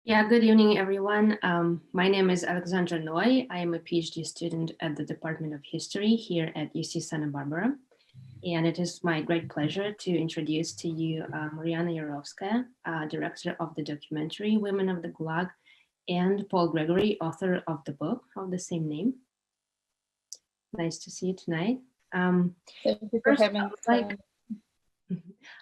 Yeah, good evening, everyone. My name is Alexandra Noi. I am a PhD student at the Department of History here at UC Santa Barbara. And it is my great pleasure to introduce to you Marianna Yarovskaya, director of the documentary Women of the Gulag, and Paul Gregory, author of the book of the same name. Nice to see you tonight. Thank you for having me.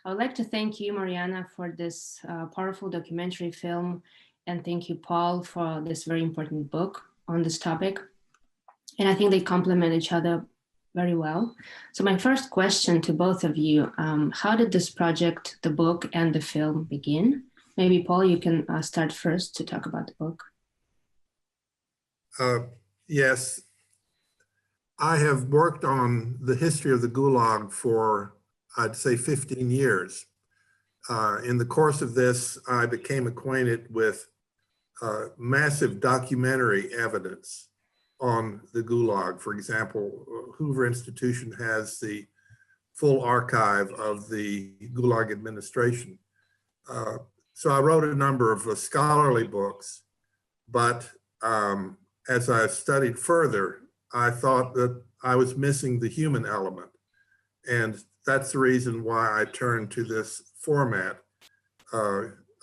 I would like to thank you, Marianna, for this powerful documentary film, and thank you, Paul, for this very important book on this topic. And I think they complement each other very well. So my first question to both of you, how did this project, the book and the film, begin? Maybe, Paul, you can start first to talk about the book. Yes, I have worked on the history of the Gulag for, I'd say, 15 years. In the course of this, I became acquainted with massive documentary evidence on the Gulag. For example, Hoover Institution has the full archive of the Gulag administration. So I wrote a number of scholarly books, but as I studied further, I thought that I was missing the human element. And that's the reason why I turned to this format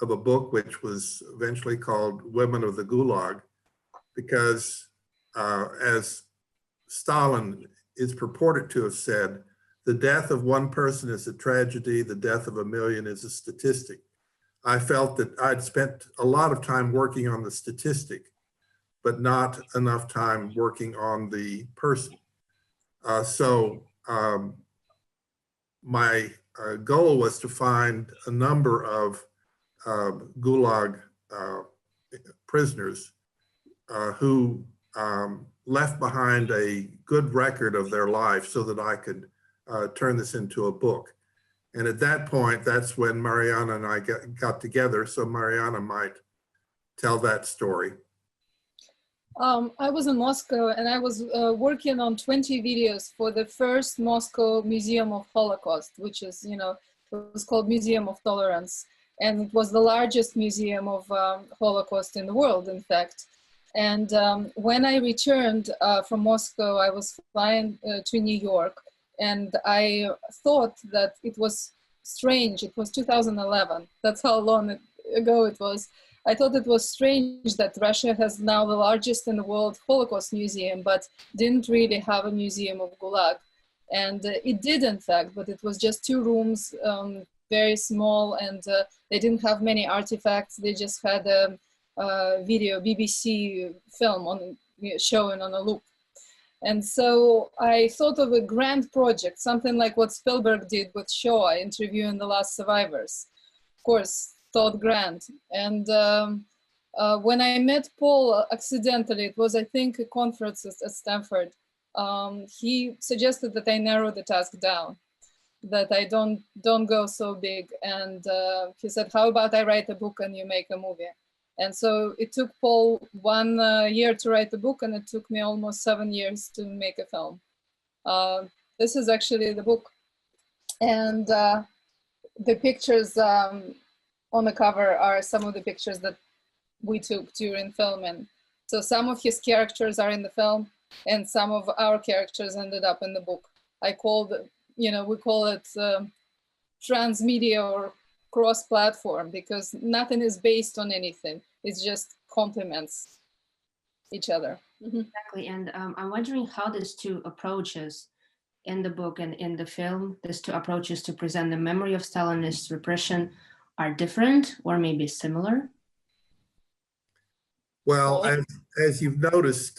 of a book which was eventually called Women of the Gulag, because as Stalin is purported to have said, the death of one person is a tragedy, the death of a million is a statistic. I felt that I'd spent a lot of time working on the statistic, but not enough time working on the person. My goal was to find a number of Gulag prisoners who left behind a good record of their life so that I could turn this into a book. And at that point, that's when Marianna and I got together. So Marianna might tell that story. I was in Moscow and I was working on 20 videos for the first Moscow Museum of Holocaust, which is, it was called Museum of Tolerance. And it was the largest museum of Holocaust in the world, in fact. And when I returned from Moscow, I was flying to New York, and I thought that it was strange. It was 2011. That's how long ago it was. I thought it was strange that Russia has now the largest in the world Holocaust museum, but didn't really have a museum of Gulag. And it did, in fact, but it was just 2 rooms, very small, and they didn't have many artifacts. They just had a video, BBC film on showing on a loop. And so I thought of a grand project, something like what Spielberg did with Shoah, interviewing the last survivors. Of course, thought grand. And when I met Paul accidentally, it was, I think, a conference at Stanford, he suggested that I narrow the task down, that I don't go so big. And he said, how about I write a book and you make a movie? And so it took Paul 1 year to write the book, and it took me almost 7 years to make a film. This is actually the book. And the pictures on the cover are some of the pictures that we took during filming. So some of his characters are in the film, and some of our characters ended up in the book. I called, we call it transmedia or cross-platform, because nothing is based on anything. It's just complements each other. Exactly, and I'm wondering how these 2 approaches in the book and in the film, these 2 approaches to present the memory of Stalinist repression are different or maybe similar? Well, as you've noticed,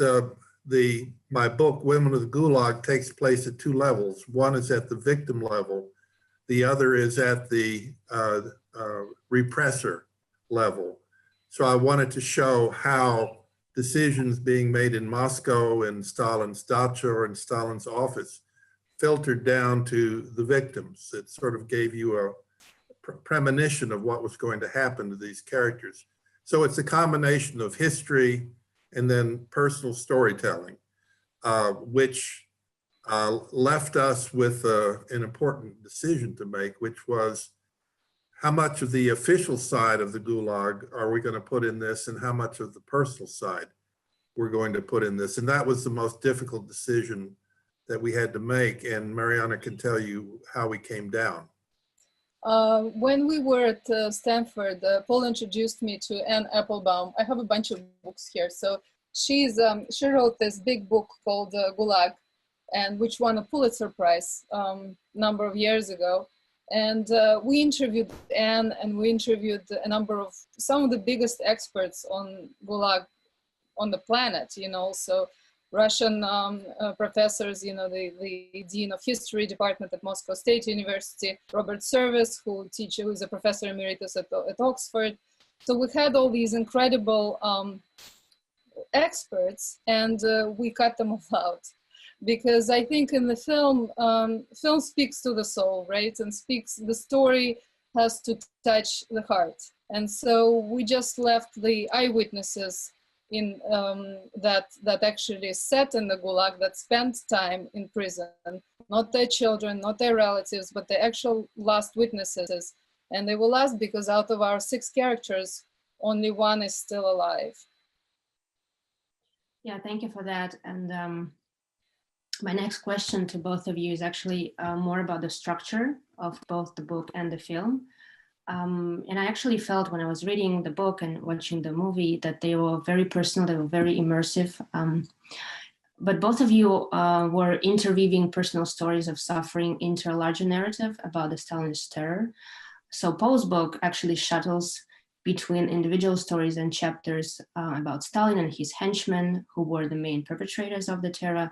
my book, Women of the Gulag, takes place at 2 levels. One is at the victim level. The other is at the repressor level. So I wanted to show how decisions being made in Moscow, in Stalin's dacha or in Stalin's office, filtered down to the victims. It sort of gave you a premonition of what was going to happen to these characters. So it's a combination of history and then personal storytelling, which left us with an important decision to make, which was how much of the official side of the Gulag are we going to put in this, and how much of the personal side we're going to put in this? And that was the most difficult decision that we had to make. And Marianna can tell you how we came down. When we were at Stanford, Paul introduced me to Anne Applebaum. I have a bunch of books here. So she wrote this big book called Gulag, and which won a Pulitzer Prize number of years ago. And we interviewed Anne, and we interviewed some of the biggest experts on Gulag on the planet, you know, so Russian professors, you know, the Dean of History Department at Moscow State University, Robert Service, who is a professor emeritus at Oxford. So we had all these incredible experts, and we cut them all out. Because I think in the film, film speaks to the soul, right? And the story has to touch the heart. And so we just left the eyewitnesses in that actually sat in the Gulag, that spent time in prison, not their children, not their relatives, but the actual last witnesses. And they were last because out of our 6 characters, only 1 is still alive. Yeah, thank you for that. And my next question to both of you is actually more about the structure of both the book and the film. And I actually felt when I was reading the book and watching the movie that they were very personal, they were very immersive. But both of you were interweaving personal stories of suffering into a larger narrative about the Stalinist terror. So Paul's book actually shuttles between individual stories and chapters about Stalin and his henchmen, who were the main perpetrators of the terror.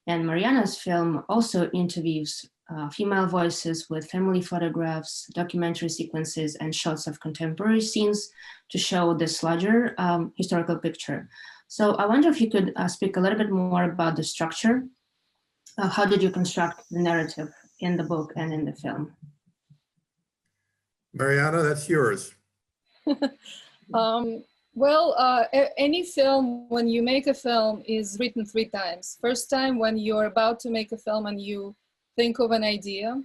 And Marianna's film also interviews female voices with family photographs, documentary sequences, and shots of contemporary scenes to show this larger historical picture. So I wonder if you could speak a little bit more about the structure. How did you construct the narrative in the book and in the film? Marianna, that's yours. Well, any film, when you make a film, is written 3 times. First time when you're about to make a film and you think of an idea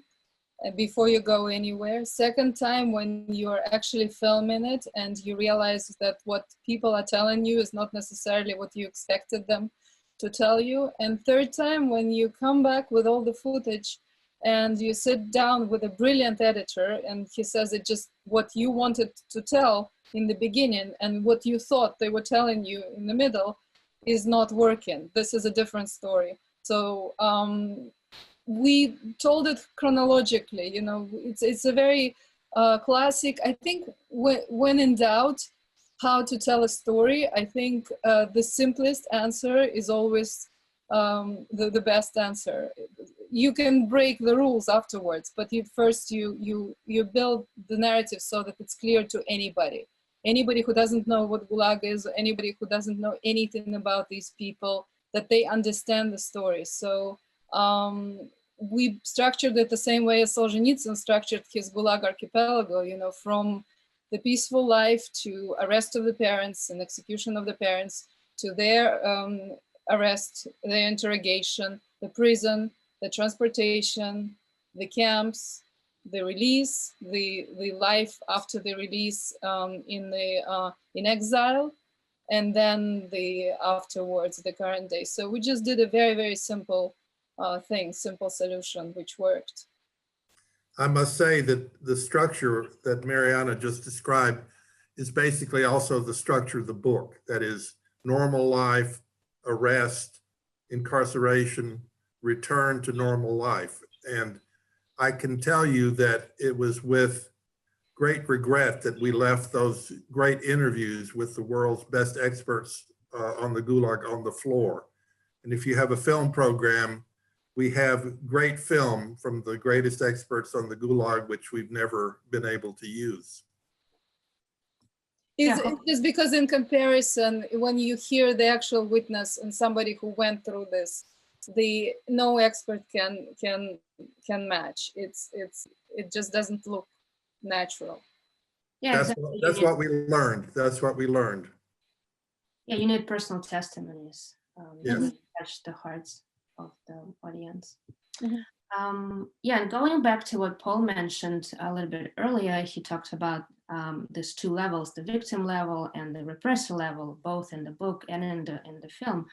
before you go anywhere. Second time when you're actually filming it and you realize that what people are telling you is not necessarily what you expected them to tell you. And third time when you come back with all the footage and you sit down with a brilliant editor and he says it just what you wanted to tell in the beginning and what you thought they were telling you in the middle is not working. This is a different story. So we told it chronologically, you know, it's a very classic, I think when in doubt how to tell a story, I think the simplest answer is always the best answer. You can break the rules afterwards, but first you build the narrative so that it's clear to anybody. Anybody who doesn't know what Gulag is, anybody who doesn't know anything about these people, that they understand the story. So we structured it the same way as Solzhenitsyn structured his Gulag archipelago, you know, from the peaceful life to arrest of the parents and execution of the parents, to their arrest, their interrogation, the prison, the transportation, the camps, the release, the life after the release in exile, and then the afterwards, the current day. So we just did a very, very simple simple solution, which worked. I must say that the structure that Marianna just described is basically also the structure of the book. That is normal life, arrest, incarceration, return to normal life. And I can tell you that it was with great regret that we left those great interviews with the world's best experts on the Gulag on the floor. And if you have a film program, we have great film from the greatest experts on the Gulag, which we've never been able to use. It's just because in comparison, when you hear the actual witness and somebody who went through this, no expert can match. It just doesn't look natural. Yeah, that's what we learned. That's what we learned. Yeah, you need personal testimonies yes. to touch the hearts of the audience. Mm-hmm. Yeah, and going back to what Paul mentioned a little bit earlier, he talked about these two levels, the victim level and the repressor level, both in the book and in the film.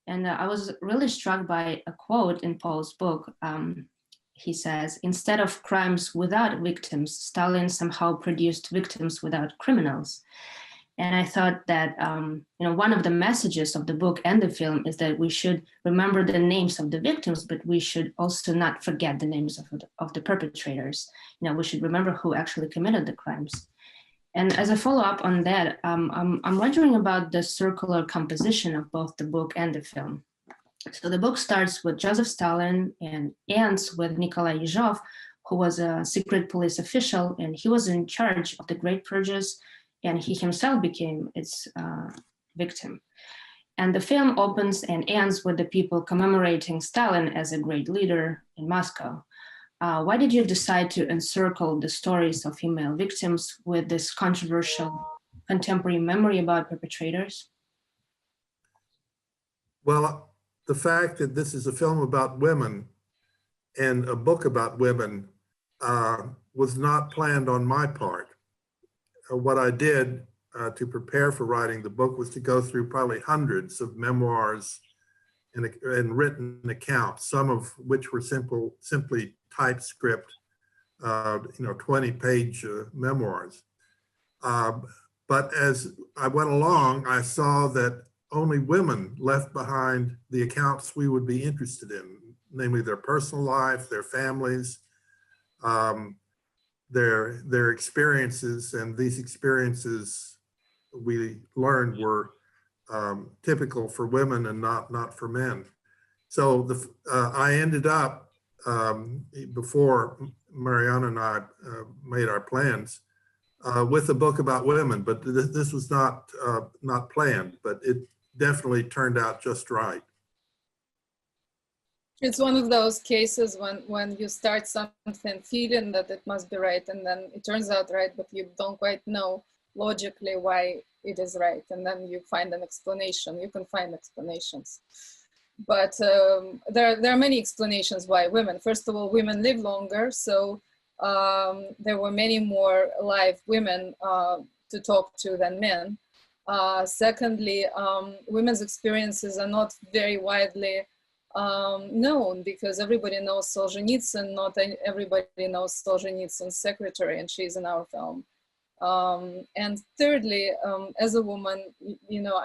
And I was really struck by a quote in Paul's book. He says, "Instead of crimes without victims, Stalin somehow produced victims without criminals." And I thought that one of the messages of the book and the film is that we should remember the names of the victims, but we should also not forget the names of the perpetrators. We should remember who actually committed the crimes. And as a follow-up on that, I'm wondering about the circular composition of both the book and the film. So the book starts with Joseph Stalin and ends with Nikolai Yezhov, who was a secret police official, and he was in charge of the Great Purges, and he himself became its victim. And the film opens and ends with the people commemorating Stalin as a great leader in Moscow. Why did you decide to encircle the stories of female victims with this controversial contemporary memory about perpetrators? Well, the fact that this is a film about women and a book about women was not planned on my part. What I did to prepare for writing the book was to go through probably hundreds of memoirs and written accounts, some of which were simply typescript, 20-page memoirs. But as I went along, I saw that only women left behind the accounts we would be interested in, namely their personal life, their families, their experiences, and these experiences we learned were typical for women and not for men. So I ended up, before Marianna and I made our plans, with a book about women, but this was not planned, but it definitely turned out just right. It's one of those cases when you start something feeling that it must be right, and then it turns out right, but you don't quite know logically why it is right, and then you find an explanation. You can find explanations, but there are many explanations why women. First of all, women live longer, so there were many more live women to talk to than men. Secondly, women's experiences are not very widely known, because everybody knows Solzhenitsyn, not everybody knows Solzhenitsyn's secretary, and she's in our film. And thirdly, as a woman,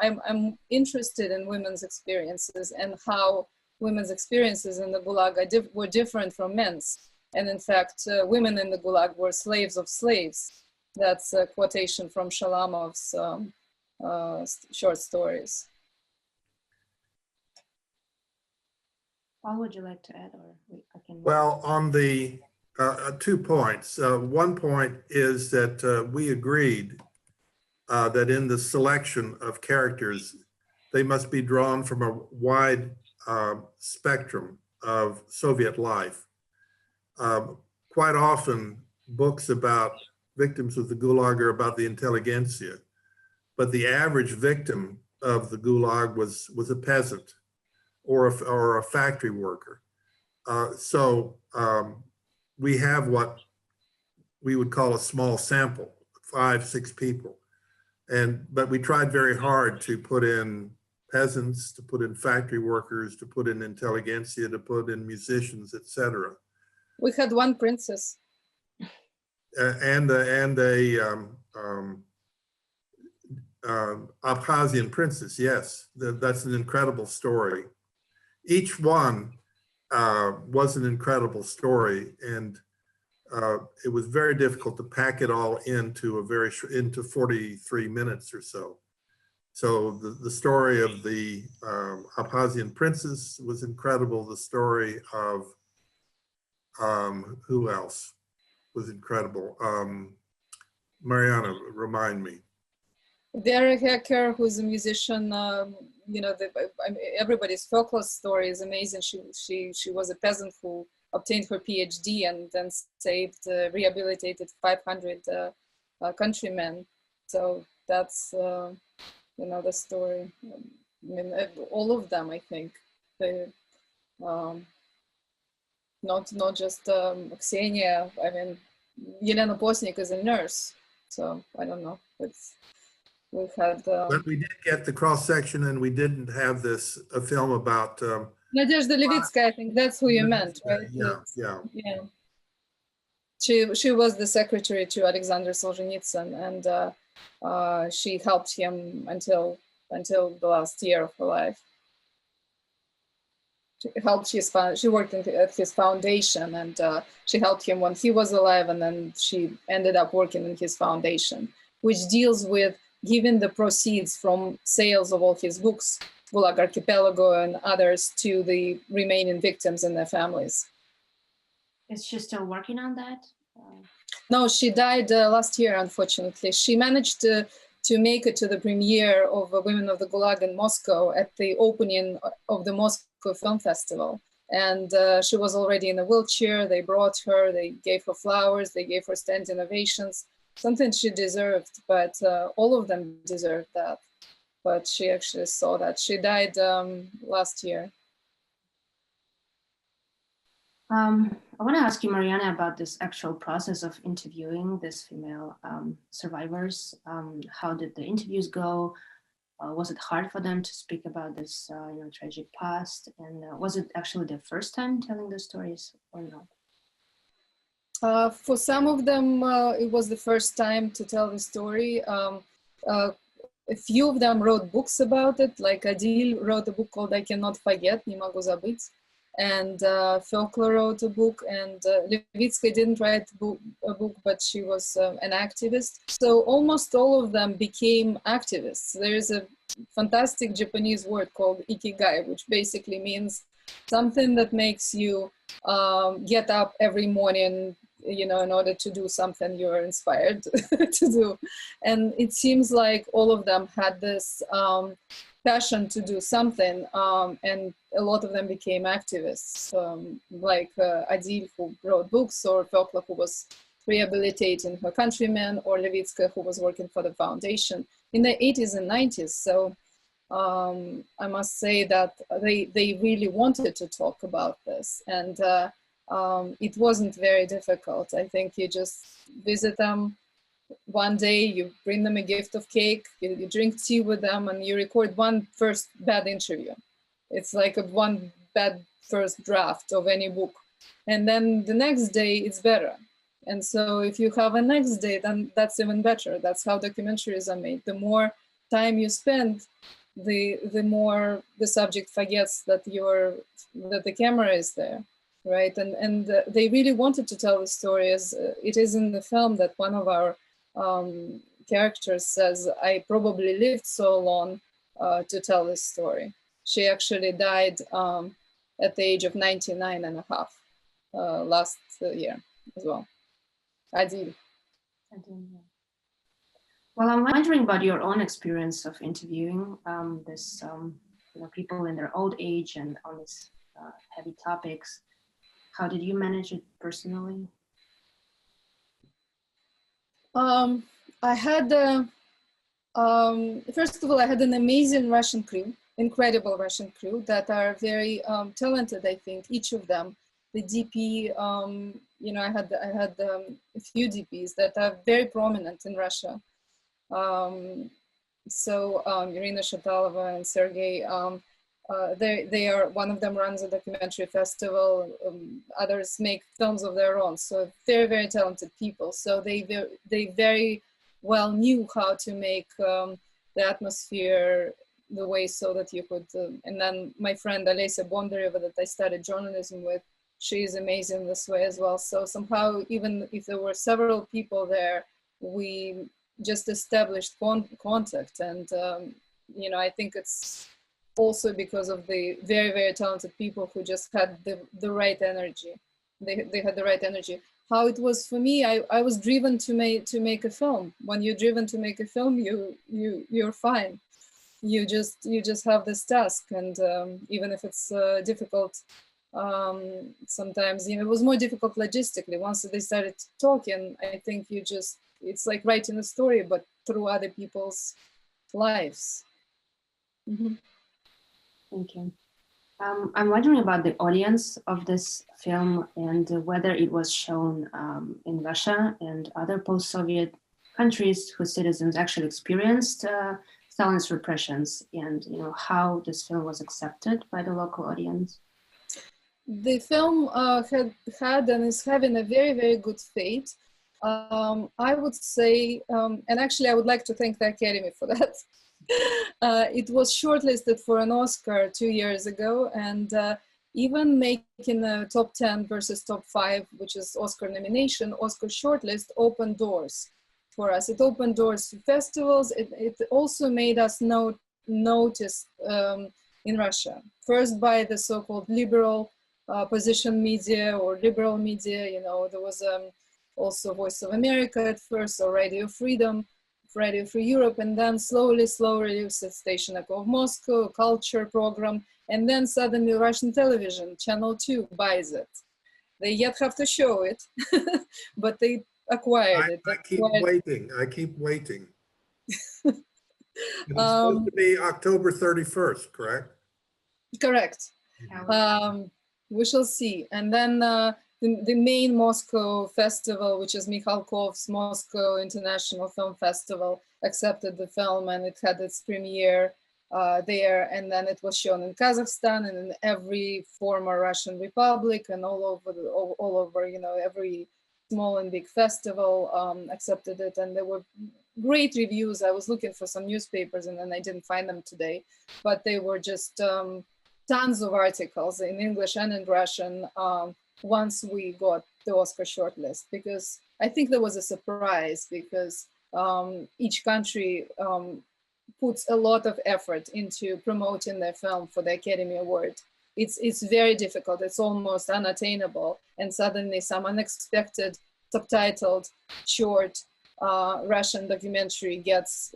I'm interested in women's experiences and how women's experiences in the Gulag were different from men's. And in fact, women in the Gulag were slaves of slaves. That's a quotation from Shalamov's short stories. Paul, would you like to add, or I can? Well, on the 2 points. One point is that we agreed that in the selection of characters, they must be drawn from a wide spectrum of Soviet life. Quite often, books about victims of the Gulag are about the intelligentsia, but the average victim of the Gulag was a peasant or a factory worker. So we have what we would call a small sample, 5, 6 people. But we tried very hard to put in peasants, to put in factory workers, to put in intelligentsia, to put in musicians, etc. We had one princess. And a Abkhazian princess, yes. That's an incredible story. Each one was an incredible story, and it was very difficult to pack it all into into 43 minutes or so. So the story of the Abkhazian princess was incredible. The story of who else was incredible? Marianna, remind me. Vera Hecker, who's a musician, everybody's folklore story is amazing. She was a peasant who obtained her PhD and then saved, rehabilitated 500 countrymen. So that's, the story. I mean, all of them, I think. not just Ksenia. I mean, Yelena Posnik is a nurse, so I don't know. We had. But we did get the cross section, and we didn't have this a film about. Nadezhda Levitskaya, I think that's who you meant, right? Yeah, yeah. Yeah. She was the secretary to Alexander Solzhenitsyn, and she helped him until the last year of her life. She worked at his foundation, and she helped him when he was alive, and then she ended up working in his foundation, which deals with giving the proceeds from sales of all his books, Gulag Archipelago and others, to the remaining victims and their families. Is she still working on that? No, she died last year, unfortunately. She managed to make it to the premiere of Women of the Gulag in Moscow at the opening of the Moscow Film Festival. And she was already in a wheelchair. They brought her, they gave her flowers, they gave her standing ovations, something she deserved, but all of them deserved that. But she actually saw that. She died last year. I want to ask you, Marianna, about this actual process of interviewing these female survivors. How did the interviews go? Was it hard for them to speak about this tragic past? And was it actually their first time telling the stories or not? For some of them, it was the first time to tell the story. A few of them wrote books about it, like Adil wrote a book called I Cannot Forget, Не могу забыть. And Fokla wrote a book, and Levitskaya didn't write a book, but she was an activist. So almost all of them became activists. There is a fantastic Japanese word called ikigai, which basically means something that makes you get up every morning, in order to do something you're inspired to do. And it seems like all of them had this passion to do something, and a lot of them became activists, like Adil, who wrote books, or Fokla, who was rehabilitating her countrymen, or Levitskaya, who was working for the foundation in the 80s and 90s. So I must say that they really wanted to talk about this, and it wasn't very difficult. I think you just visit them one day, you bring them a gift of cake, you drink tea with them, and you record one first bad interview. It's like one bad first draft of any book. And then the next day it's better. And so if you have a next day, then that's even better. That's how documentaries are made. The more time you spend, the more the subject forgets that the camera is there, right? And they really wanted to tell the story, as it is in the film that one of our characters says, I probably lived so long to tell this story. She actually died at the age of 99 and a half last year as well. Adil. Well, I'm wondering about your own experience of interviewing this, people in their old age and on these heavy topics. How did you manage it personally? I had, first of all, I had an amazing Russian crew, incredible Russian crew that are very talented, I think, each of them. The DP, I had a few DPs that are very prominent in Russia. So Irina Shatalova and Sergei, they are, one of them runs a documentary festival, others make films of their own, so very, very talented people. So they very well knew how to make the atmosphere the way so that you could, and then my friend Alessia Bondaryova that I studied journalism with, she is amazing this way as well. So somehow, even if there were several people there, we just established contact. And, I think it's also because of the very, very talented people who just had the right energy. They had the right energy. How it was for me, I was driven to make a film. When you're driven to make a film, you're fine. You just have this task, and even if it's difficult, sometimes, it was more difficult logistically. Once they started talking, I think it's like writing a story, but through other people's lives. Mm-hmm. Thank you. I'm wondering about the audience of this film and whether it was shown in Russia and other post-Soviet countries whose citizens actually experienced Stalin's repressions, and how this film was accepted by the local audience. The film had and is having a very, very good fate. I would say, and actually I would like to thank the Academy for that. It was shortlisted for an Oscar 2 years ago, and even making a top 10 versus top 5, which is Oscar nomination, Oscar shortlist opened doors for us. It opened doors to festivals. It also made us noticed in Russia, first by the so-called liberal position media or liberal media. There was also Voice of America at first, or Radio Freedom, Radio Free Europe, and then slowly Station Echo of Moscow, culture program, and then suddenly Russian television, Channel 2, buys it. They yet have to show it, but they acquired it. I keep waiting. It's supposed to be October 31st, correct? Correct. We shall see. And then the main Moscow festival, which is Mikhalkov's Moscow International Film Festival, accepted the film, and it had its premiere there. And then it was shown in Kazakhstan and in every former Russian republic, and all over, every small and big festival accepted it. And there were great reviews. I was looking for some newspapers, and then I didn't find them today, but they were just tons of articles in English and in Russian once we got the Oscar shortlist, because I think there was a surprise, because each country puts a lot of effort into promoting their film for the Academy Award. It's very difficult. It's almost unattainable. And suddenly some unexpected subtitled short Russian documentary gets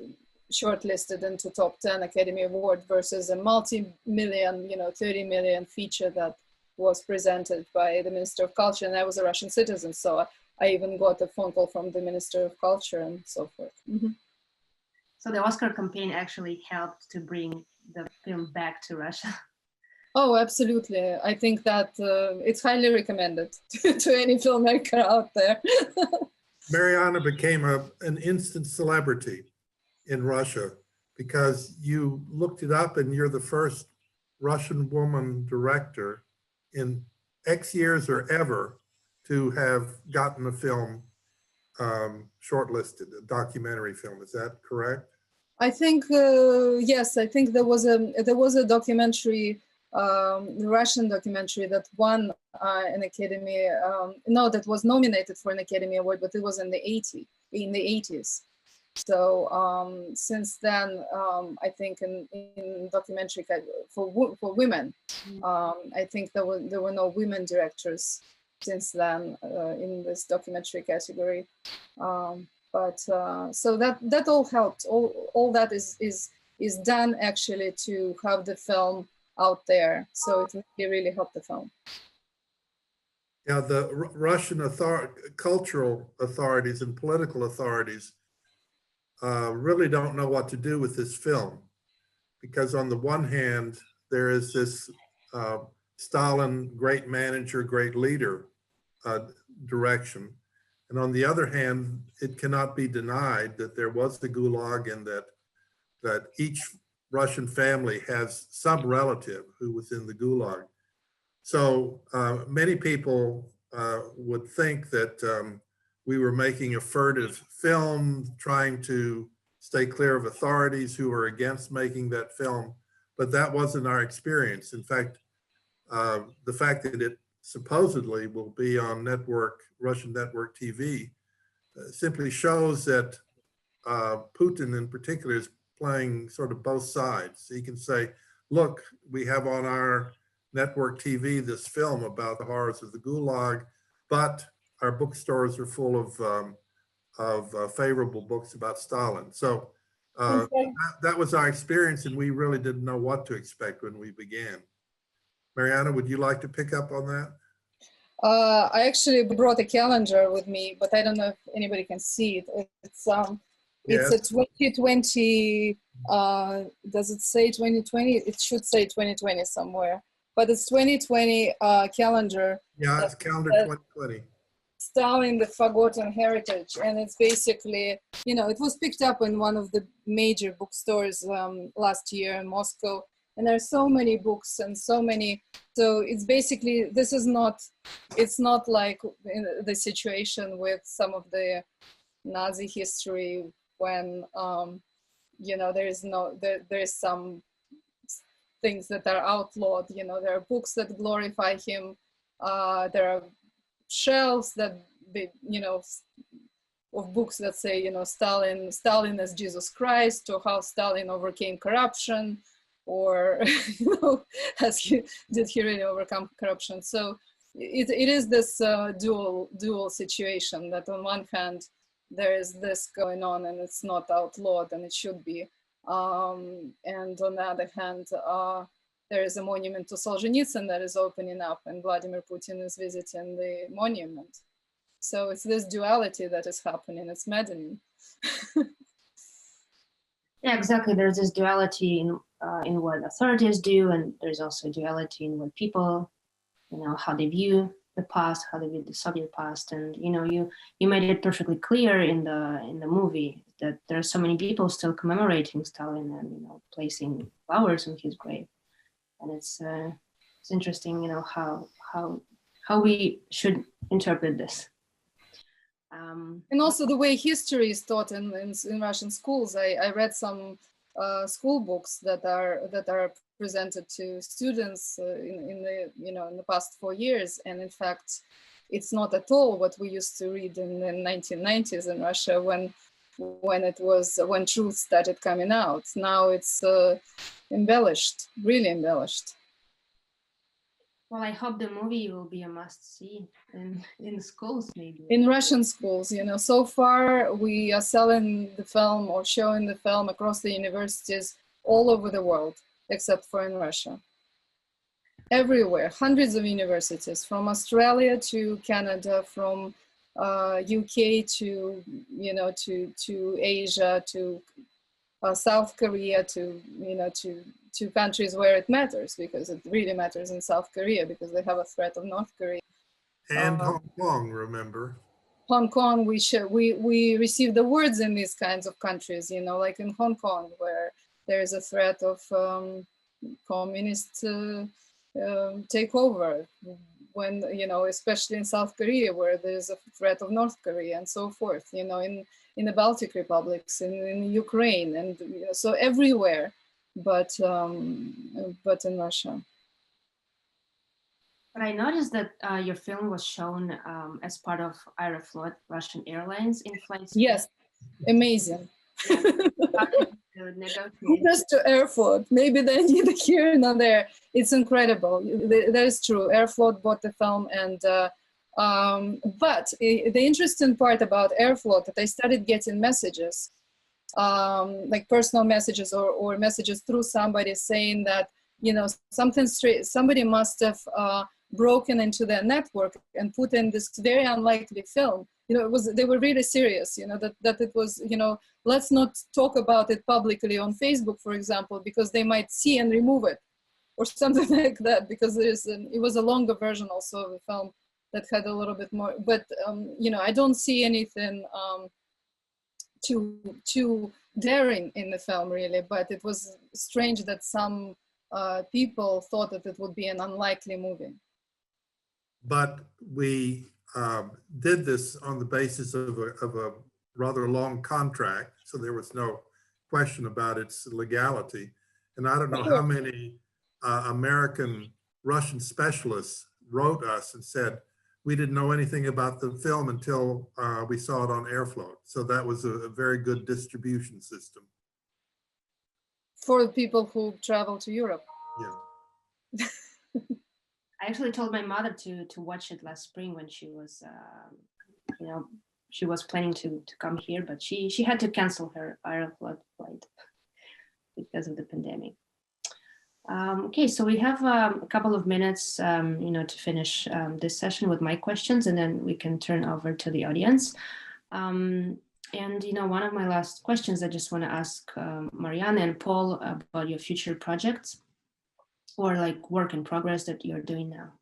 shortlisted into top 10 Academy Award versus a multi-million, 30 million feature that was presented by the Minister of Culture. And I was a Russian citizen, so I even got a phone call from the Minister of Culture and so forth. Mm-hmm. So the Oscar campaign actually helped to bring the film back to Russia. Oh, absolutely. I think that it's highly recommended to any filmmaker out there. Marianna became an instant celebrity in Russia because you looked it up, and you're the first Russian woman director in X years or ever to have gotten a film shortlisted, a documentary film. Is that correct? I think yes. I think there was a documentary, Russian documentary that won an Academy. No, that was nominated for an Academy Award, but it was in the 80s. So since then, I think in documentary for women, I think there were no women directors since then in this documentary category. But so that all helped. All that is done actually to have the film out there. So it really helped the film. Yeah, the Russian cultural authorities and political authorities really don't know what to do with this film, because on the one hand, there is this Stalin, great manager, great leader direction. And on the other hand, it cannot be denied that there was the Gulag, and that each Russian family has some relative who was in the Gulag. So many people would think that we were making a furtive film, trying to stay clear of authorities who were against making that film, but that wasn't our experience. In fact, the fact that it supposedly will be on Russian network TV simply shows that Putin in particular is playing sort of both sides. He can say, look, we have on our network TV this film about the horrors of the Gulag, but our bookstores are full of favorable books about Stalin. So that was our experience, and we really didn't know what to expect when we began. Marianna, would you like to pick up on that? I actually brought a calendar with me, but I don't know if anybody can see it. It's a 2020. Does it say 2020? It should say 2020 somewhere. but it's 2020 calendar. Yeah, it's calendar 2020. Stalin, the Forgotten Heritage, and it's basically, you know, it was picked up in one of the major bookstores last year in Moscow, and there are so many books and so many. So it's basically, this is not, it's not like in the situation with some of the Nazi history when, you know, there is some things that are outlawed. You know, there are books that glorify him. There are shelves that, you know, of books that say, you know, Stalin as Jesus Christ, or how Stalin overcame corruption, or, you know, did he really overcome corruption? So it is this dual situation, that on one hand there is this going on and it's not outlawed, and it should be, and on the other hand there is a monument to Solzhenitsyn that is opening up, and Vladimir Putin is visiting the monument. So it's this duality that is happening. It's maddening. Yeah, exactly. There's this duality in what authorities do, and there's also duality in what people, you know, how they view the past, how they view the Soviet past. And you know, you made it perfectly clear in the movie that there are so many people still commemorating Stalin and, you know, placing flowers on his grave. And it's interesting, you know, how we should interpret this. And also the way history is taught in Russian schools. I read some school books that are presented to students in the past 4 years, and in fact, it's not at all what we used to read in the 1990s in Russia when truth started coming out. Now it's embellished, really embellished. Well, I hope the movie will be a must-see in schools, maybe. In Russian schools, you know, so far we are selling the film or showing the film across the universities all over the world, except for in Russia. Everywhere, hundreds of universities, from Australia to Canada, from UK to, you know, to Asia, to South Korea, to, you know, to countries where it matters, because it really matters in South Korea, because they have a threat of North Korea. And Hong Kong, remember? Hong Kong, we receive the words in these kinds of countries, you know, like in Hong Kong, where there is a threat of communist takeover, when, you know, especially in South Korea, where there's a threat of North Korea and so forth, you know, in the Baltic republics, in Ukraine, and, you know, so everywhere, but in Russia. But I noticed that your film was shown as part of Aeroflot, Russian Airlines in flights. Yes, amazing. Negotiate. Just to Aeroflot, maybe they need here and there. It's incredible. That is true. Aeroflot bought the film, and but the interesting part about Aeroflot, that I started getting messages, like personal messages or messages through somebody saying that, you know, somebody must have broken into their network and put in this very unlikely film. You know, they were really serious, you know, that it was, you know, let's not talk about it publicly on Facebook, for example, because they might see and remove it, or something like that, because it was a longer version also of the film that had a little bit more, but, you know, I don't see anything too daring in the film, really, but it was strange that some people thought that it would be an unlikely movie. But we did this on the basis of a rather long contract, so there was no question about its legality. And I don't know how many American Russian specialists wrote us and said, we didn't know anything about the film until we saw it on Aeroflot. So that was a very good distribution system. For the people who travel to Europe. Yeah. I actually told my mother to watch it last spring when she was, you know, she was planning to come here, but she had to cancel her Aeroflot flight because of the pandemic. Okay, so we have a couple of minutes, you know, to finish this session with my questions, and then we can turn over to the audience. And, you know, one of my last questions, I just want to ask Marianna and Paul about your future projects. or like work in progress that you're doing now?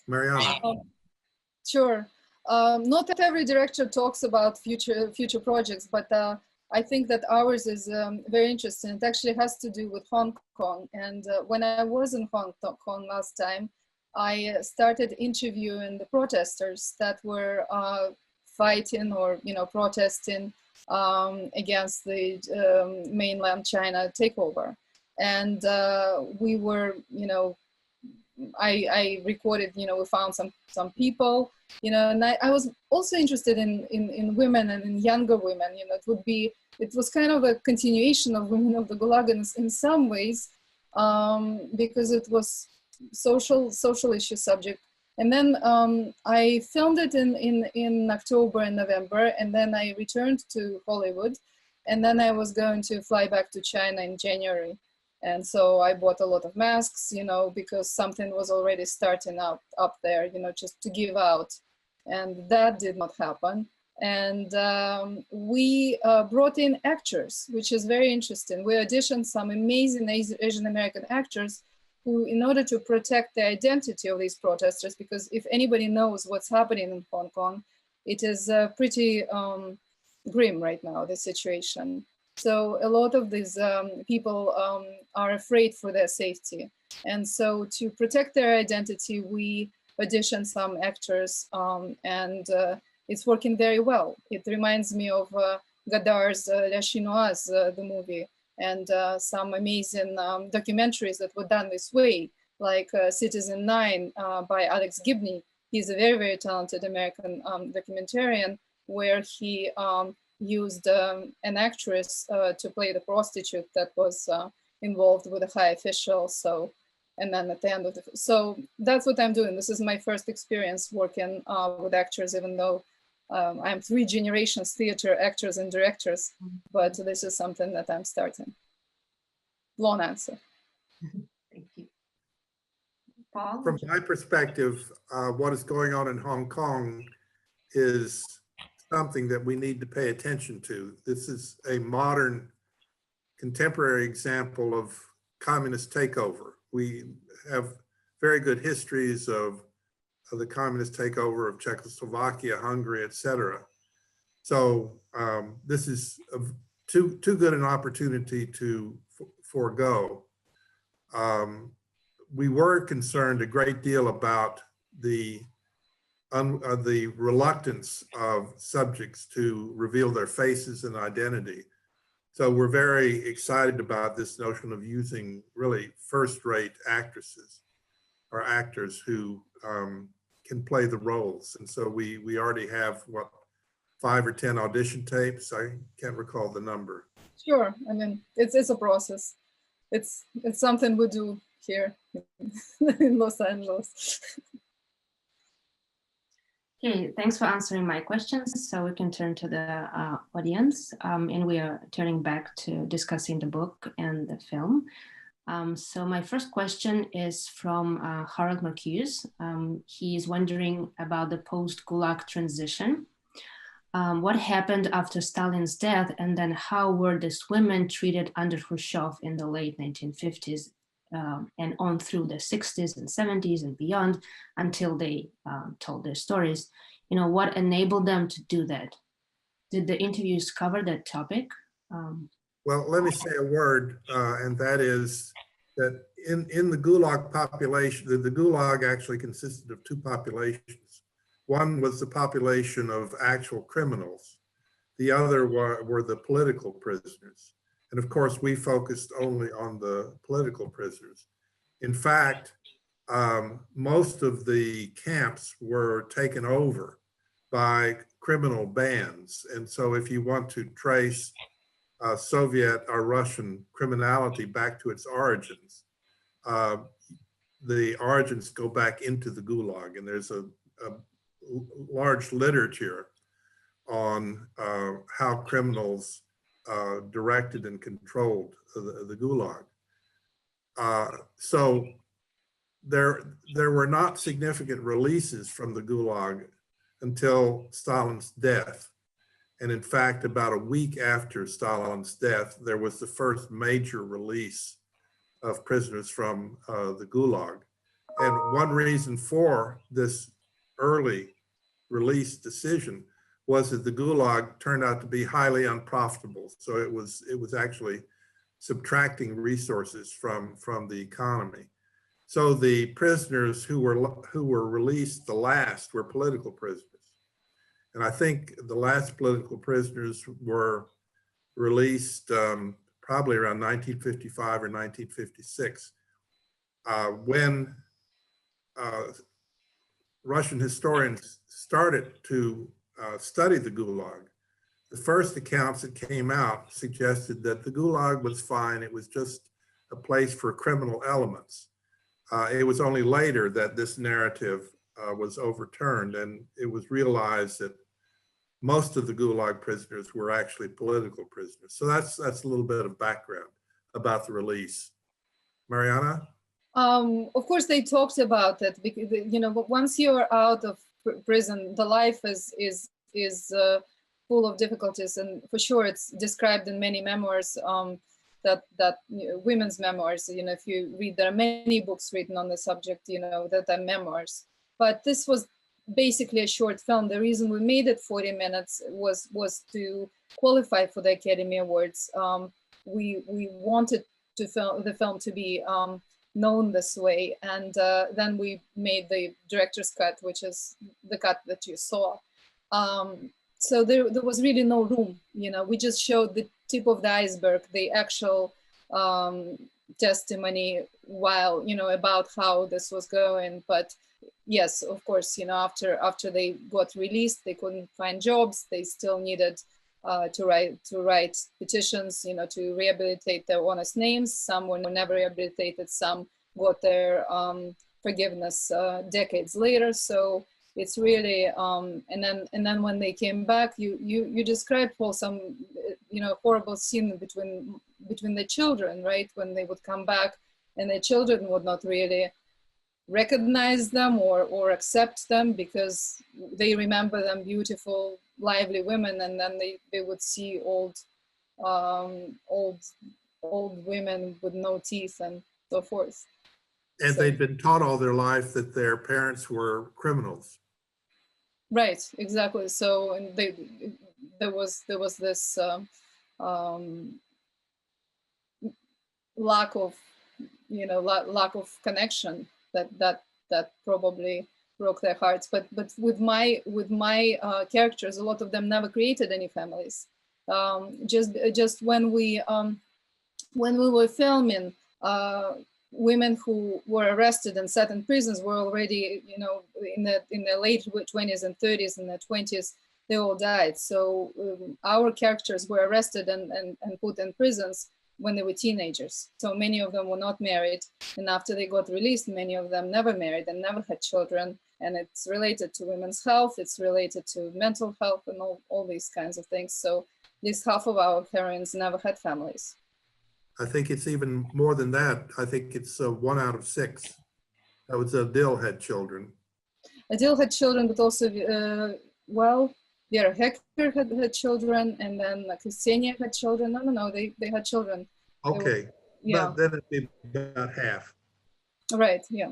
Marianna. Sure. Not every director talks about future projects, but I think that ours is very interesting. It actually has to do with Hong Kong. And when I was in Hong Kong last time, I started interviewing the protesters that were fighting or protesting against the mainland China takeover. And we were, I recorded, we found some people, and I was also interested in women and in younger women. It was kind of a continuation of Women of the Gulag in some ways, because it was social issue subject. And then I filmed it in October and November, and then I returned to Hollywood, and then I was going to fly back to China in January. And so I bought a lot of masks, because something was already starting up there, just to give out. And that did not happen. And we brought in actors, which is very interesting. We auditioned some amazing Asian American actors who, in order to protect the identity of these protesters, because if anybody knows what's happening in Hong Kong, it is pretty grim right now, the situation. So a lot of these people are afraid for their safety. And so to protect their identity, we auditioned some actors, and it's working very well. It reminds me of Godard's La Chinoise, the movie, and some amazing documentaries that were done this way, like Citizen 9 by Alex Gibney. He's a very, very talented American documentarian, where he used an actress to play the prostitute that was involved with a high official. So, and then at the end of so that's what I'm doing. This is my first experience working with actors, even though I'm 3 generations theater actors and directors, but this is something that I'm starting. Long answer. Thank you. Paul? From my perspective, what is going on in Hong Kong is something that we need to pay attention to. This is a modern, contemporary example of communist takeover. We have very good histories of the communist takeover of Czechoslovakia, Hungary, etc. So this is too good an opportunity to forego. We were concerned a great deal about the reluctance of subjects to reveal their faces and identity. So we're very excited about this notion of using really first-rate actresses or actors who can play the roles. And so we already have, what, 5 or 10 audition tapes? I can't recall the number. Sure, I mean, it's a process. It's something we do here in Los Angeles. Okay, thanks for answering my questions. So we can turn to the audience, and we are turning back to discussing the book and the film. So my first question is from Harold Marcuse. He is wondering about the post-Gulag transition. What happened after Stalin's death, and then how were these women treated under Khrushchev in the late 1950s and on through the 60s and 70s and beyond until they told their stories? What enabled them to do that? Did the interviews cover that topic? Well, let me say a word, and that is that in the Gulag population, the Gulag actually consisted of 2 populations. One was the population of actual criminals. The other were the political prisoners. And of course, we focused only on the political prisoners. In fact, most of the camps were taken over by criminal bands. And so if you want to trace Soviet or Russian criminality back to its origins, the origins go back into the Gulag. And there's a large literature on how criminals directed and controlled the Gulag. So there were not significant releases from the Gulag until Stalin's death. And in fact, about a week after Stalin's death, there was the first major release of prisoners from the Gulag. And one reason for this early release decision was that the Gulag turned out to be highly unprofitable. So it was actually subtracting resources from the economy. So the prisoners who were released the last were political prisoners. And I think the last political prisoners were released probably around 1955 or 1956, when Russian historians started to study the Gulag. The first accounts that came out suggested that the Gulag was fine. It was just a place for criminal elements. It was only later that this narrative was overturned, and it was realized that most of the Gulag prisoners were actually political prisoners. So that's a little bit of background about the release. Marianna? Of course, they talked about it because, you know, once you're out of prison, the life is full of difficulties, and for sure, it's described in many memoirs. That you know, women's memoirs. You know, if you read, there are many books written on the subject. You know, that are memoirs. But this was basically a short film. The reason we made it 40 minutes was to qualify for the Academy Awards. We wanted the film to be known this way, and then we made the director's cut, which is the cut that you saw. So there was really no room. You know, we just showed the tip of the iceberg, the actual testimony, while, you know, about how this was going. But yes, of course, you know, after they got released, they couldn't find jobs. They still needed to write petitions, you know, to rehabilitate their honest names. Some were never rehabilitated. Some got their forgiveness decades later. So it's really and then when they came back, you described, Paul, some, you know, horrible scene between the children, right? When they would come back, and the children would not really recognize them or accept them, because they remember them beautiful, lively women, and then they would see old women with no teeth and so forth. And they'd been taught all their life that their parents were criminals. Right, exactly. So, and there was this lack of, you know, lack of connection that probably broke their hearts. But with my characters, a lot of them never created any families. Just when we were filming, women who were arrested and sat in prisons were already, you know, in the late 20s and 30s and the 20s, they all died. So our characters were arrested and put in prisons when they were teenagers. So many of them were not married. And after they got released, many of them never married and never had children. And it's related to women's health. It's related to mental health and all these kinds of things. So at least half of our heroines never had families. I think it's even more than that. I think it's 1 out of 6. That was Adil had children. Adil had children, but also, well, Vera Hector had children, and then Ksenia had children. No, they had children. Okay, yeah. But then it'd be about half. Right, yeah.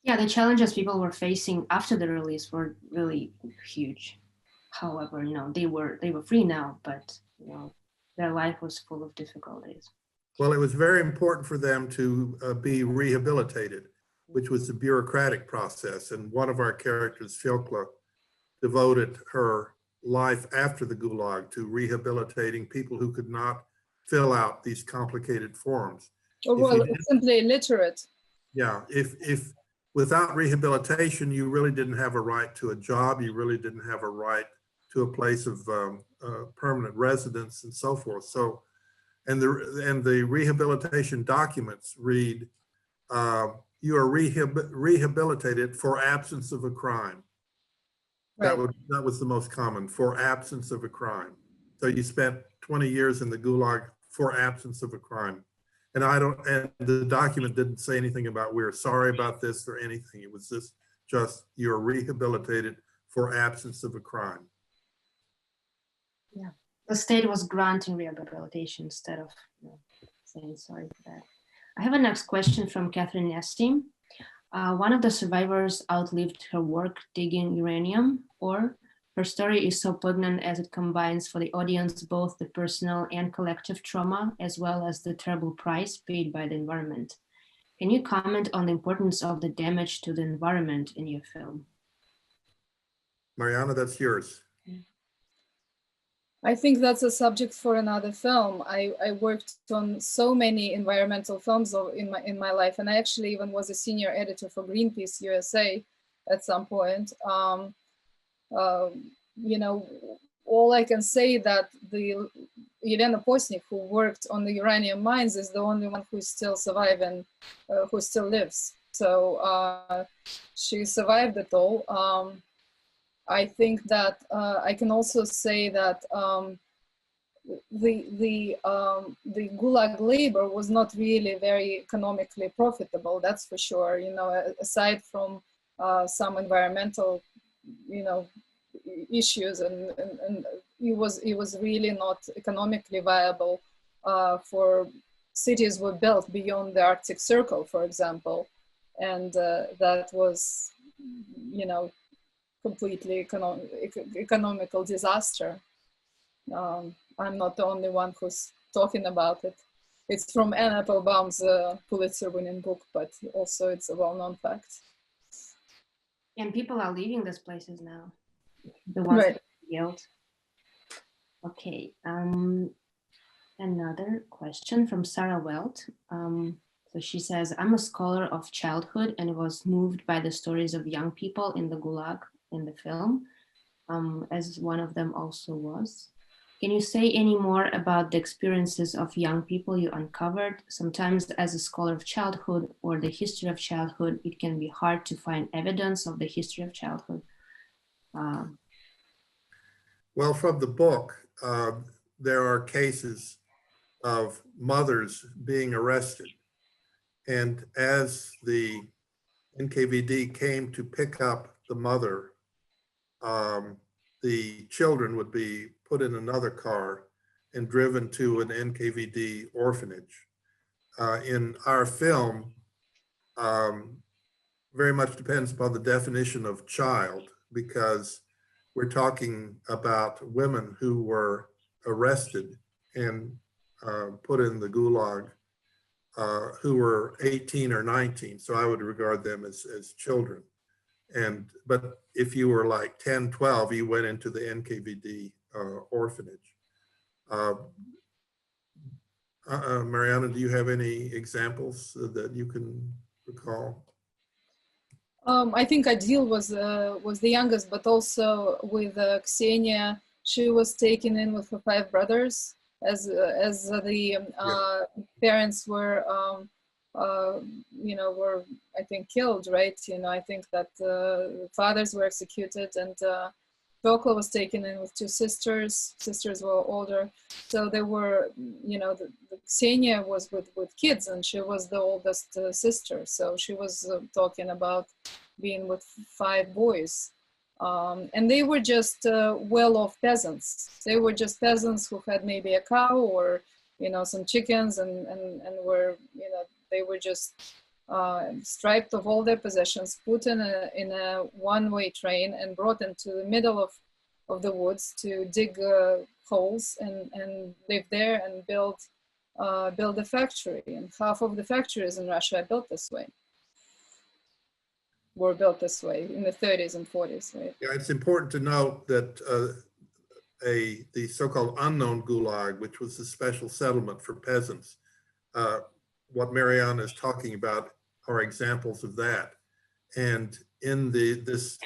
Yeah, the challenges people were facing after the release were really huge. However, you know, they were free now, but, you know, their life was full of difficulties. Well, it was very important for them to be rehabilitated, which was the bureaucratic process. And one of our characters, Fyokla, devoted her life after the Gulag to rehabilitating people who could not fill out these complicated forms. Or well, simply illiterate. Yeah, if without rehabilitation, you really didn't have a right to a job. You really didn't have a right to a place of permanent residence and so forth. So, and the rehabilitation documents read, you are rehabilitated for absence of a crime. Right. That was the most common, for absence of a crime. So you spent 20 years in the Gulag for absence of a crime. And the document didn't say anything about we're sorry about this or anything. It was just you're rehabilitated for absence of a crime. Yeah, the state was granting rehabilitation instead of, you know, saying sorry for that. I have a next question from Catherine Nestim. One of the survivors outlived her work digging uranium ore. Her story is so poignant as it combines for the audience both the personal and collective trauma, as well as the terrible price paid by the environment. Can you comment on the importance of the damage to the environment in your film? Marianna, that's yours. I think that's a subject for another film. I worked on so many environmental films in my life, and I actually even was a senior editor for Greenpeace USA at some point. You know, all I can say that the Yelena Posnik, who worked on the uranium mines, is the only one who's still surviving, who still lives. So she survived it all. I think that I can also say that the Gulag labor was not really very economically profitable. That's for sure. You know, aside from some environmental, you know, issues, and it was really not economically viable. For cities were built beyond the Arctic Circle, for example, and that was, you know, completely economical disaster. I'm not the only one who's talking about it. It's from Anne Applebaum's Pulitzer-winning book, but also it's a well-known fact. And people are leaving these places now. The ones Right. that yelled. Okay. Another question from Sarah Welt. So she says, I'm a scholar of childhood and was moved by the stories of young people in the Gulag in the film, as one of them also was. Can you say any more about the experiences of young people you uncovered? Sometimes as a scholar of childhood or the history of childhood, it can be hard to find evidence of the history of childhood. Well, from the book, there are cases of mothers being arrested. And as the NKVD came to pick up the mother, the children would be put in another car and driven to an NKVD orphanage. In our film, very much depends upon the definition of child, because we're talking about women who were arrested and put in the Gulag, who were 18 or 19. So I would regard them as children. But if you were like 10, 12, you went into the NKVD orphanage. Marianna, do you have any examples that you can recall? I think Adil was the youngest, but also with Ksenia, she was taken in with her 5 brothers as the parents were, you know, were, I think, killed, right? You know, I think that fathers were executed, and Vokla was taken in with 2 sisters. Sisters were older, so they were, you know, the Ksenia was with kids, and she was the oldest sister. So she was talking about being with 5 boys. And they were just well-off peasants. They were just peasants who had maybe a cow or, you know, some chickens, and were, you know, they were just stripped of all their possessions, put in a one-way train and brought into the middle of the woods to dig holes and live there and build a factory. And half of the factories in Russia are built this way. Were built this way in the 30s and 40s, right? Yeah, it's important to note that the so-called unknown Gulag, which was a special settlement for peasants, what Marianna is talking about are examples of that. And in this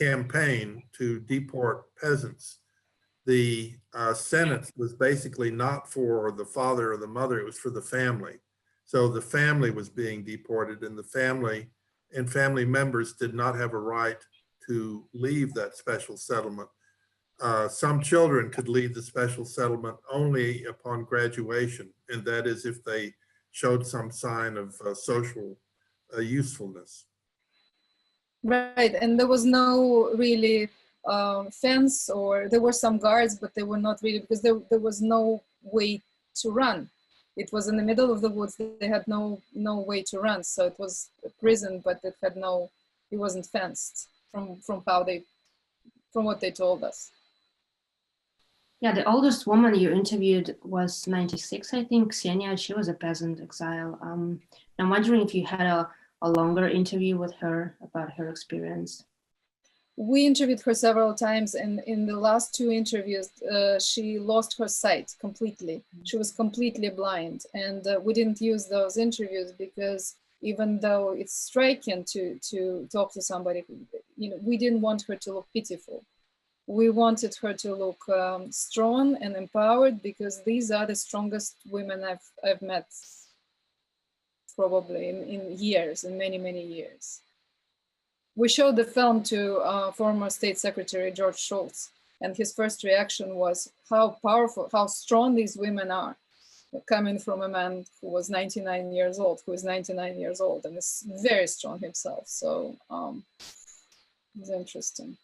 campaign to deport peasants, the sentence was basically not for the father or the mother, it was for the family. So the family was being deported, and the family and family members did not have a right to leave that special settlement. Some children could leave the special settlement only upon graduation, and that is if they showed some sign of social usefulness. Right, and there was no really fence, or there were some guards, but they were not really, because there was no way to run. it was in the middle of the woods. They had no way to run, so it was a prison, but it had it wasn't fenced from what they told us. Yeah, the oldest woman you interviewed was 96, I think. Ksenia, she was a peasant exile. I'm wondering if you had a longer interview with her about her experience. We interviewed her several times, and in the last two interviews, she lost her sight completely. She was completely blind, and we didn't use those interviews because even though it's striking to talk to somebody, we didn't want her to look pitiful. We wanted her to look strong and empowered, because these are the strongest women I've met probably in years, in many years. We showed the film to former State Secretary George Shultz, and his first reaction was how powerful, how strong these women are, coming from a man who was 99 years old, who is 99 years old and is very strong himself. So it's interesting.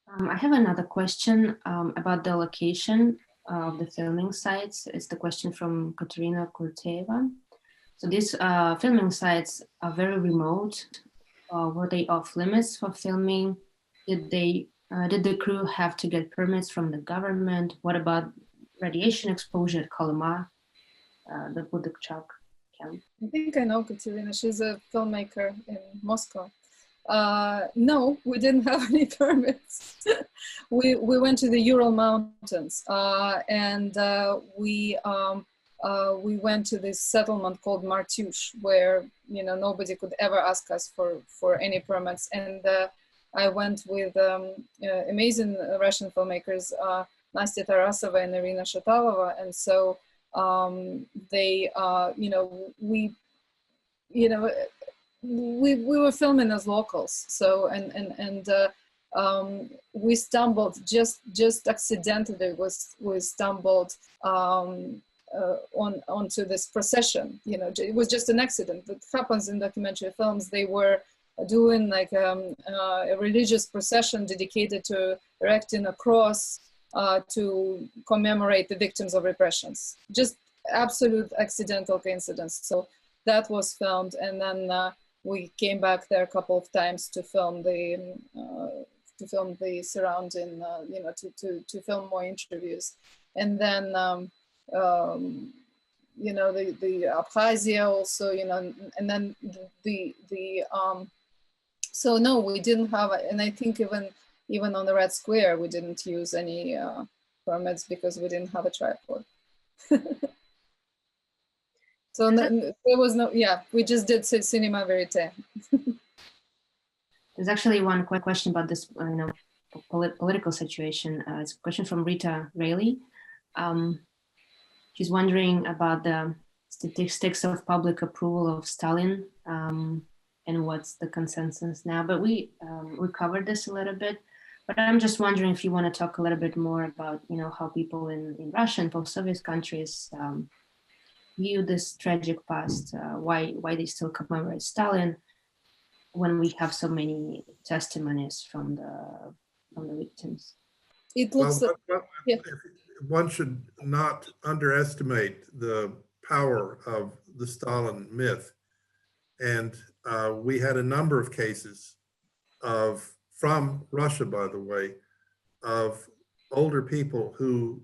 I have another question about the location of the filming sites. It's the question from Katerina Kurteva. So these filming sites are very remote. Were they off limits for filming? Did the crew have to get permits from the government? What about radiation exposure at Kolyma, the Budukchak camp? I think I know Katerina. She's a filmmaker in Moscow. No, we didn't have any permits. we went to the Ural Mountains, and we went to this settlement called Martyush, where nobody could ever ask us for any permits. And I went with amazing Russian filmmakers, Nastya Tarasova and Irina Shatalova, and so we were filming as locals. So we stumbled just accidentally. We stumbled onto this procession. It was just an accident that happens in documentary films. They were doing like a religious procession dedicated to erecting a cross to commemorate the victims of repressions. Just absolute accidental coincidence. So that was filmed, and then we came back there a couple of times to film the surrounding, to film more interviews, and then the Abkhazia also, and then so no, we didn't have, and I think even on the Red Square we didn't use any permits because we didn't have a tripod. So there was no, we just did cinema verite. There's actually one quick question about this, political situation. It's a question from Rita Rayleigh. She's wondering about the statistics of public approval of Stalin and what's the consensus now. But we covered this a little bit. But I'm just wondering if you want to talk a little bit more about, how people in Russia and post-Soviet countries view this tragic past, why they still commemorate Stalin when we have so many testimonies from the victims. It looks one should not underestimate the power of the Stalin myth. And we had a number of cases from Russia, by the way, of older people who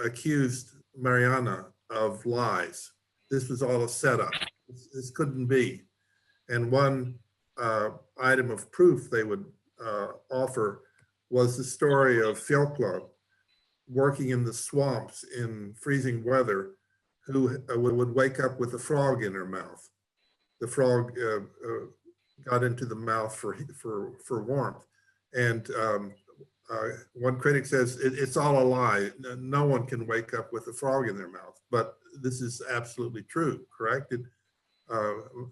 accused Marianna of lies. This was all a setup. This couldn't be. And one item of proof they would offer was the story of Fioklo, working in the swamps in freezing weather, who would wake up with a frog in her mouth. The frog got into the mouth for warmth. And one critic says, it's all a lie. No one can wake up with a frog in their mouth. But this is absolutely true, correct?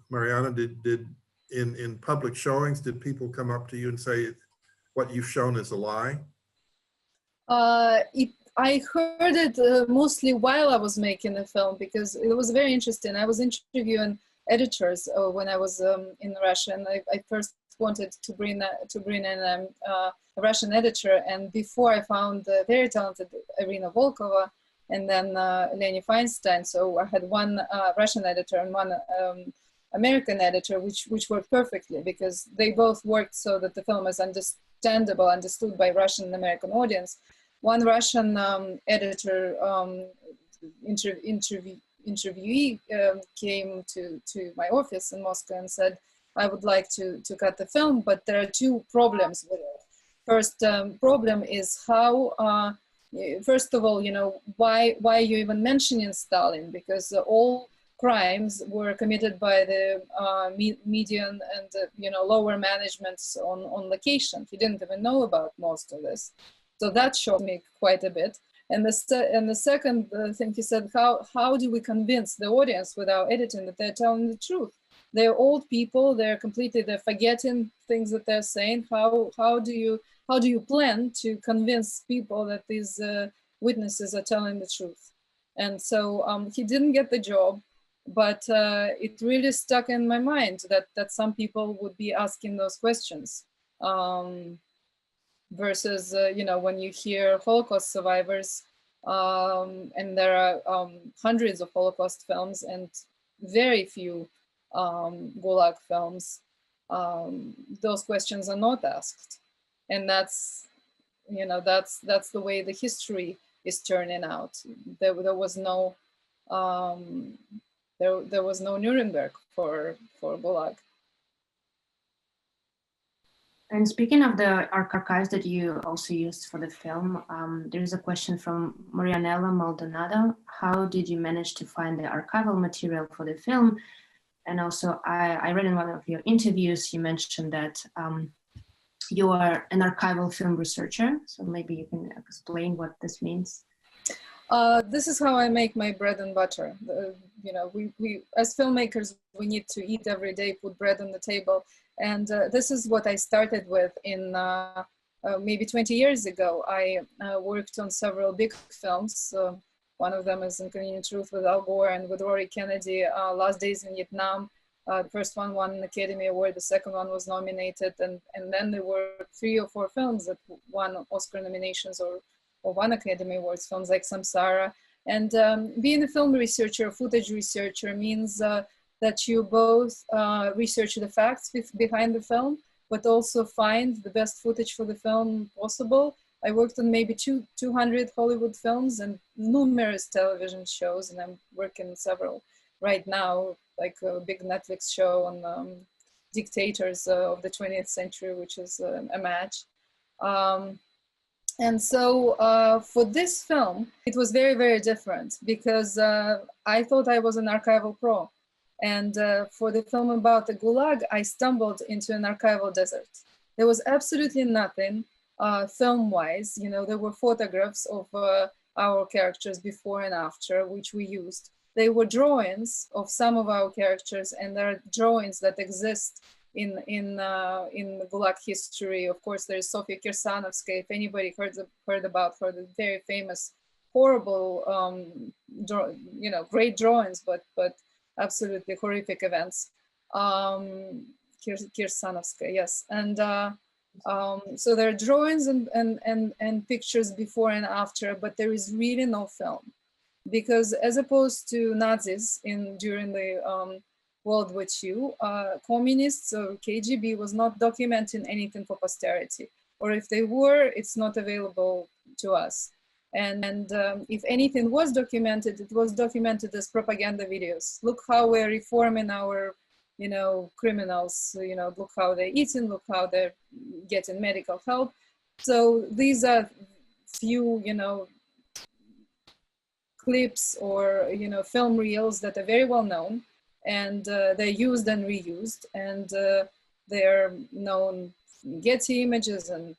Marianna, did in public showings, did people come up to you and say, what you've shown is a lie? I heard it mostly while I was making the film, because it was very interesting. I was interviewing editors when I was in Russia, and I first wanted to bring in a Russian editor. And before I found the very talented Irina Volkova, and then Leni Feinstein. So I had one Russian editor and one American editor, which worked perfectly because they both worked so that the film is understandable, understood by Russian and American audience. One Russian editor interviewee came to my office in Moscow and said, I would like to cut the film, but there are two problems with it. First problem is how, first of all, you know, why you even mentioning Stalin? Because all crimes were committed by the median and you know, lower managements on location. He didn't even know about most of this. So that shocked me quite a bit. And the second thing he said, how do we convince the audience without editing that they're telling the truth? They're old people, they're forgetting things that they're saying. How do you plan to convince people that these witnesses are telling the truth? And so he didn't get the job, but it really stuck in my mind that some people would be asking those questions. Versus, you know, when you hear Holocaust survivors, and there are hundreds of Holocaust films and very few Gulag films, those questions are not asked. And that's, you know, that's the way the history is turning out. There was no, there was no Nuremberg for Gulag. And speaking of the archives that you also used for the film, there is a question from Marianna Maldonado. How did you manage to find the archival material for the film? And also, I read in one of your interviews, you mentioned that you are an archival film researcher. So maybe you can explain what this means. This is how I make my bread and butter. You know, we as filmmakers, we need to eat every day, put bread on the table. And this is what I started with in maybe 20 years ago. I worked on several big films. One of them is Inconvenient Truth with Al Gore and with Rory Kennedy, Last Days in Vietnam. The first one won an Academy Award, the second one was nominated, and then there were 3 or 4 films that won Oscar nominations or won Academy Awards, films like Samsara. And being a film researcher, footage researcher means that you both research the facts behind the film, but also find the best footage for the film possible. I worked on maybe 200 Hollywood films and numerous television shows, and I'm working several right now, like a big Netflix show on dictators of the 20th century, which is a match. And so for this film, it was very, very different because I thought I was an archival pro. And for the film about the Gulag, I stumbled into an archival desert. There was absolutely nothing film-wise. You know, there were photographs of our characters before and after, which we used. They were drawings of some of our characters, and there are drawings that exist in the Gulag history. Of course, there is Sofia Kirsanovskaya. If anybody heard about her, the very famous, horrible, you know, great drawings, but absolutely horrific events. Kirsanovskaya, yes. And so there are drawings and pictures before and after, but there is really no film. Because as opposed to Nazis during the World War II, communists or KGB was not documenting anything for posterity. Or if they were, it's not available to us. And if anything was documented, it was documented as propaganda videos. Look how we're reforming our, you know, criminals, you know, look how they're eating, look how they're getting medical help. So these are few, you know, clips or, you know, film reels that are very well known, and they're used and reused, and they're known Getty Images and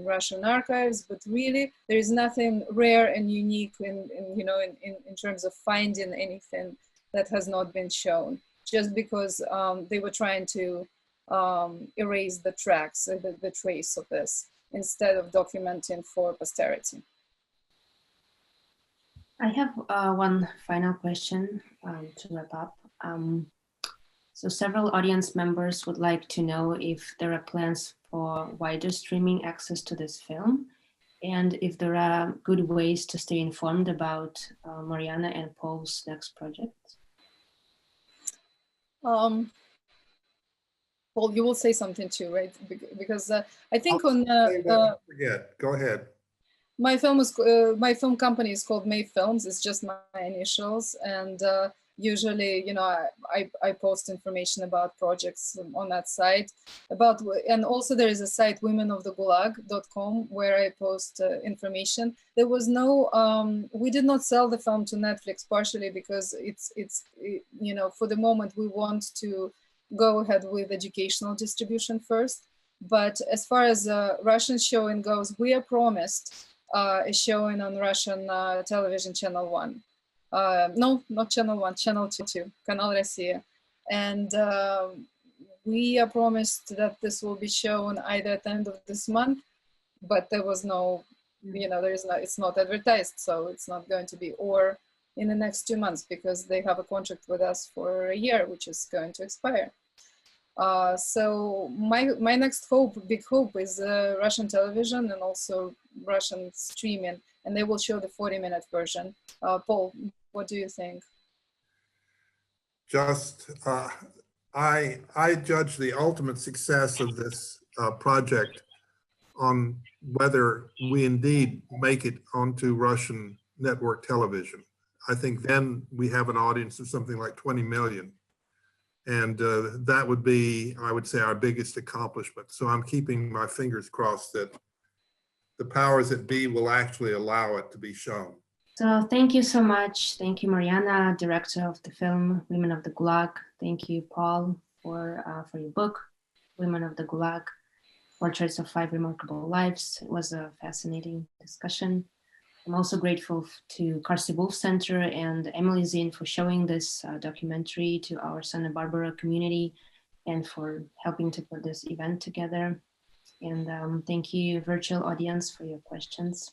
Russian archives, but really there is nothing rare and unique in you know, in terms of finding anything that has not been shown, just because they were trying to erase the tracks, the trace of this, instead of documenting for posterity. I have one final question to wrap up. So several audience members would like to know if there are plans for wider streaming access to this film, and if there are good ways to stay informed about Marianna and Paul's next project. Paul, you will say something too, right? Because I think forget. Go ahead. My film company is called May Films. It's just my initials, and usually, you know, I post information about projects on that site. And also there is a site womenofthegulag.com where I post information. There was no, we did not sell the film to Netflix, partially because you know, for the moment we want to go ahead with educational distribution first. But as far as Russian showing goes, we are promised a showing on Russian television, Channel 1. No, not Channel 1, Channel 2, Canal Россия. And we are promised that this will be shown either at the end of this month, but there was no, you know, it's not advertised, so it's not going to be, or in the next 2 months, because they have a contract with us for a year, which is going to expire. So my next big hope is Russian television and also Russian streaming, and they will show the 40-minute version. Paul, what do you think? Just, I judge the ultimate success of this project on whether we indeed make it onto Russian network television. I think then we have an audience of something like 20 million. And that would be, I would say, our biggest accomplishment. So I'm keeping my fingers crossed that the powers that be will actually allow it to be shown. So thank you so much. Thank you, Marianna, director of the film Women of the Gulag. Thank you, Paul, for your book, Women of the Gulag, Portraits of 5 Remarkable Lives. It was a fascinating discussion. I'm also grateful to Karsti Wolf Center and Emily Zinn for showing this documentary to our Santa Barbara community and for helping to put this event together. And thank you, virtual audience, for your questions.